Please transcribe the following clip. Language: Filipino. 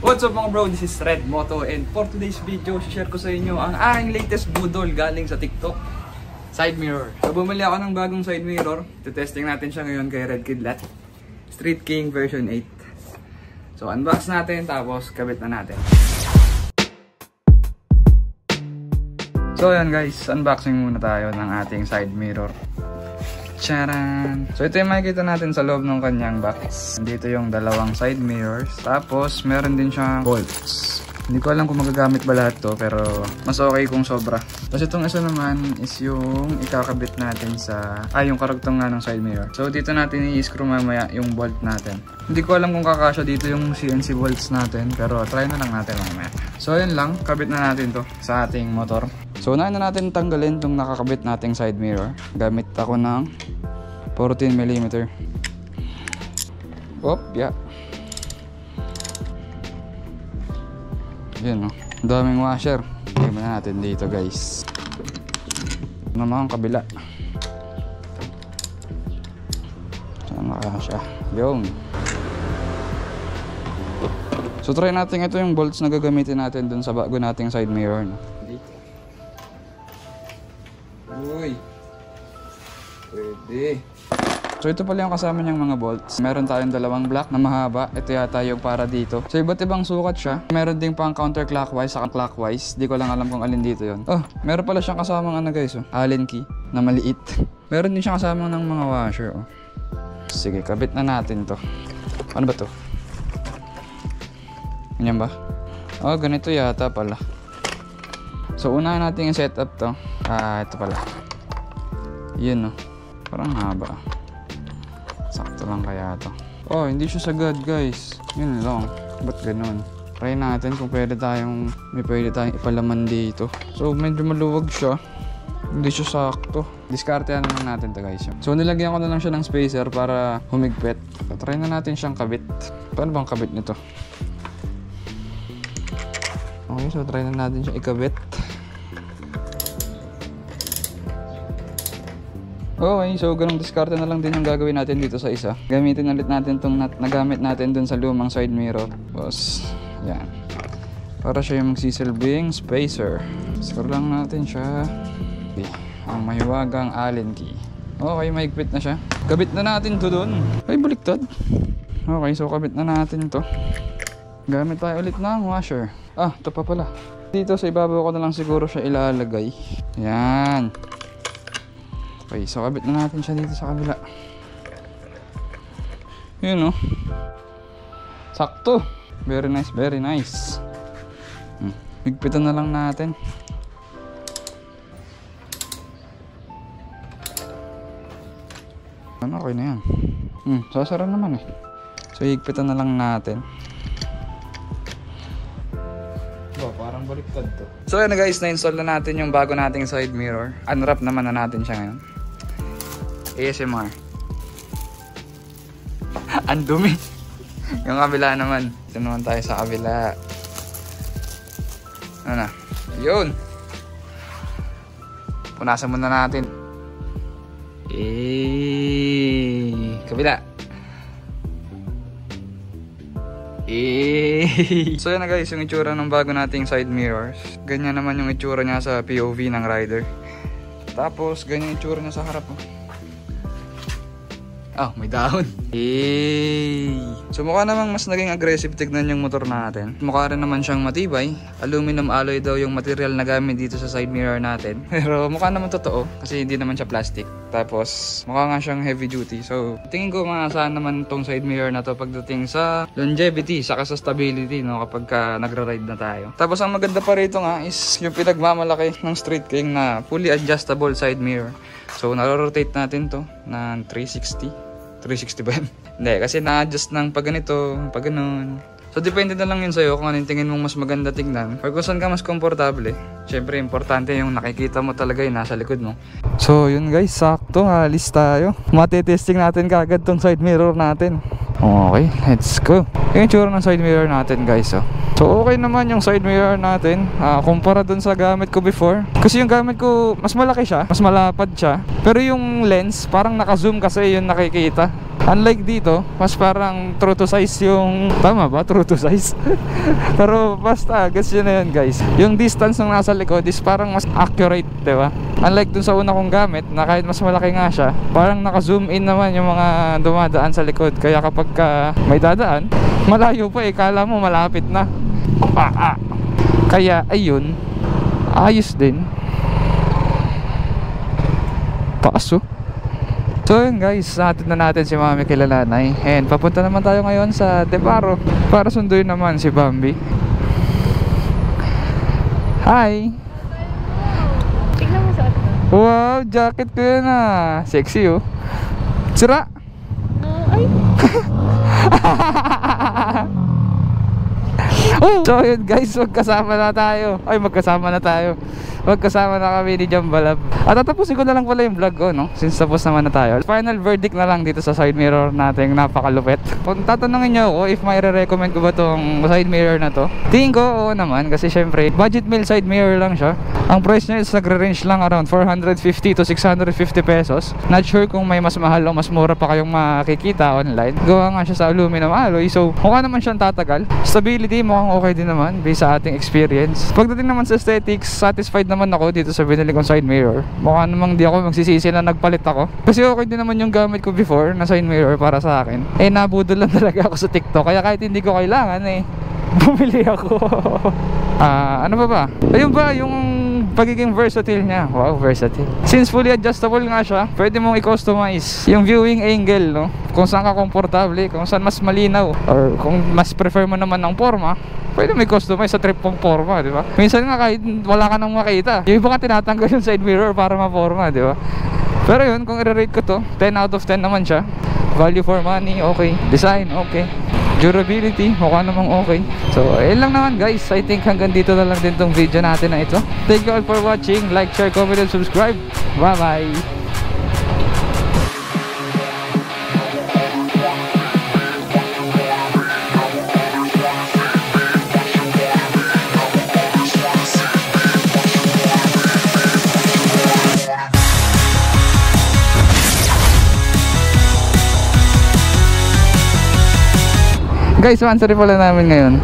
What's up mga bro, this is Red Moto and for today's video, share ko sa inyo ang aking latest budol galing sa TikTok. Side mirror. So bumili ako ng bagong side mirror. Testing natin siya ngayon kay Red Kidlat. Street King version 8. So unbox natin tapos kabit na natin. So ayan guys, unboxing muna tayo ng ating side mirror. Charan! So ito yung makikita natin sa loob ng kanyang box. Dito yung dalawang side mirrors. Tapos meron din siyang bolts. Hindi ko alam kung magagamit ba lahat to, pero mas okay kung sobra. Tapos itong isa naman is yung ikakabit natin sa yung karugtong nga ng side mirror. So dito natin i-screw mamaya yung bolt natin. Hindi ko alam kung kakasya dito yung CNC bolts natin, pero try na lang natin mamaya. So ayun lang, kabit na natin to sa ating motor. So unahin na natin tanggalin itong nakakabit nating side mirror. Gamit ako ng 14mm. Op, yeah. Yun, no? Ang daming washer. Tingnan na natin dito guys. Ano naman ang kabila? Saan nakasya? Yun. So try natin ito yung bolts na gagamitin natin dun sa bago nating side mirror, no? Dito. Uy. Pwede. So ito pala yung kasama niyang mga bolts. Meron tayong dalawang black na mahaba. Ito yata yung para dito. So iba't ibang sukat siya. Meron din pang counterclockwise saka clockwise. Di ko lang alam kung alin dito yon. Oh, meron pala siyang kasamang ano guys, oh, Allen key na maliit. Meron din siyang kasamang ng mga washer, oh. Sige, kabit na natin to. Ano ba to? Ganyan ba? Oh, ganito yata pala. So unahin natin yung setup to. Ito pala. Yun, oh. Parang haba. Sakto lang kaya to. Oh, hindi siya sagad guys. Yun lang. Ba't ganun? Try natin kung pwede tayong ipalaman dito. So medyo maluwag siya. Hindi siya sakto. Diskartehan naman natin to guys. So nilagyan ko na lang siya ng spacer para humigpit. So, try na natin siyang kabit. Paano bang kabit nito? Okay, so try na natin siya ikabit. Okay, so ganung diskarte na lang din yung gagawin natin dito sa isa. Gamitin ulit natin itong nagamit natin dun sa lumang side mirror. Tapos, yan. Para siya yung magsisilbing spacer. Screw lang natin siya. Okay. Ang mahiwagang Allen key. Okay, mahigpit na siya. Kabit na natin to dun. Ay, baliktad. Okay, so kabit na natin to. Gamit tayo ulit ng washer. Ito pa pala. Dito sa ibabaw ko na lang siguro siya ilalagay. Yan. Okay, so kabit na natin siya dito sa kabila. Yun, oh. Sakto. Very nice, very nice. Higpitan na lang natin. Okay na yan. Sasara naman eh. So higpitan na lang natin. Parang baliktad to. So yun na guys, na-install na natin yung bago nating side mirror. Unwrap naman na natin siya ngayon. ASMR. Ang dumi. Yung kabila naman. Ito naman tayo sa kabila. Ano na? Yun. Punasan muna natin. Kabila. So yan na guys, yung itsura ng bago nating side mirrors. Ganyan naman yung itsura niya sa POV ng rider. Tapos ganyan yung itsura niya sa harap. May dahon. So mukha namang mas naging aggressive tignan yung motor natin. Mukha rin naman siyang matibay. Aluminum alloy daw yung material na gamit dito sa side mirror natin. Pero mukha naman totoo kasi hindi naman siya plastic. Tapos mukha nga siyang heavy duty. So tingin ko maasahan naman tong side mirror na to pagdating sa longevity saka sa stability, no, kapag nagra-ride na tayo. Tapos ang maganda pa rito nga is yung pinagmamalaki ng Street King na fully adjustable side mirror. So naro-rotate natin to ng 360. 360 ba yan? Hindi, kasi na-adjust ng pag ganito, pag ganun. So depende na lang yun sa'yo kung anong tingin mong mas maganda tignan. Or kung saan ka mas komportable. Siyempre importante yung nakikita mo talaga yung nasa likod mo. So yun guys, sakto, alis tayo. Matitesting natin kagad tong side mirror natin. Okay, let's go. Yung itsura ng side mirror natin guys, oh. So okay naman yung side mirror natin kumpara dun sa gamit ko before. Kasi yung gamit ko mas malaki siya, mas malapad siya. Pero yung lens parang naka-zoom kasi yun nakikita. Unlike dito, mas parang true to size yung... Tama ba? True to size? Pero basta, guess yun na yun guys. Yung distance ng nasa likod is parang mas accurate, diba? Unlike dun sa una kong gamit, na kahit mas malaki nga siya, parang naka-zoom in naman yung mga dumadaan sa likod. Kaya kapag may dadaan, malayo pa eh, kala mo malapit na. Kaya ayun, ayos din. Paso. So yun guys, natin na natin si Mami kila Nanay. And papunta naman tayo ngayon sa Deparo para sunduin naman si Bambi. Hi! Tingnan mo sa atin. Wow, jacket ko yun ah. Sexy oh. Sira! Ay! So yun guys, magkasama na tayo. Magkasama na kami ni Jambalab. At tatapusin ko na lang pala yung vlog ko, no? Since tapos naman na tayo. Final verdict na lang dito sa side mirror natin, napakalupit. Kung tatanungin nyo ako if may re-recommend ko ba tong side mirror na to, tingin ko oo naman. Kasi syempre, budget meal side mirror lang siya. Ang price niya is nagre-range lang around 450 to 650 pesos. Not sure kung may mas mahal o mas mura pa kayong makikita online. Gawa nga siya sa aluminum alloy. So, mukha naman siyang tatagal. Stability, mukhang okay din naman based sa ating experience. Pagdating naman sa aesthetics, satisfied naman ako dito sa binili kong side mirror. Mukha namang di ako magsisisi na nagpalit ako. Kasi okay din naman yung gamit ko before na side mirror para sa akin. Eh, nabudol lang talaga ako sa TikTok. Kaya kahit hindi ko kailangan eh, bumili ako. Ano ba? Ayun ba, yung pagiging versatile niya. Wow, versatile. Since fully adjustable nga siya, pwede mong i-customize yung viewing angle, no? Kung saan ka komportable, kung saan mas malinaw, or kung mas prefer mo naman ng forma, pwede mo i-customize sa trip pong forma, di ba? Minsan nga kahit wala ka nang makita, yung iba nga tinatanggal yung side mirror para ma-forma, di ba? Pero yun, kung i-rate ko to, 10 out of 10 naman siya. Value for money, okay. Design, okay. Durability, mukha namang okay. So, ayun lang naman guys. I think hanggang dito na lang din tong video natin na ito. Thank you all for watching. Like, share, comment, and subscribe. Bye-bye! Guys, sponsor pala namin ngayon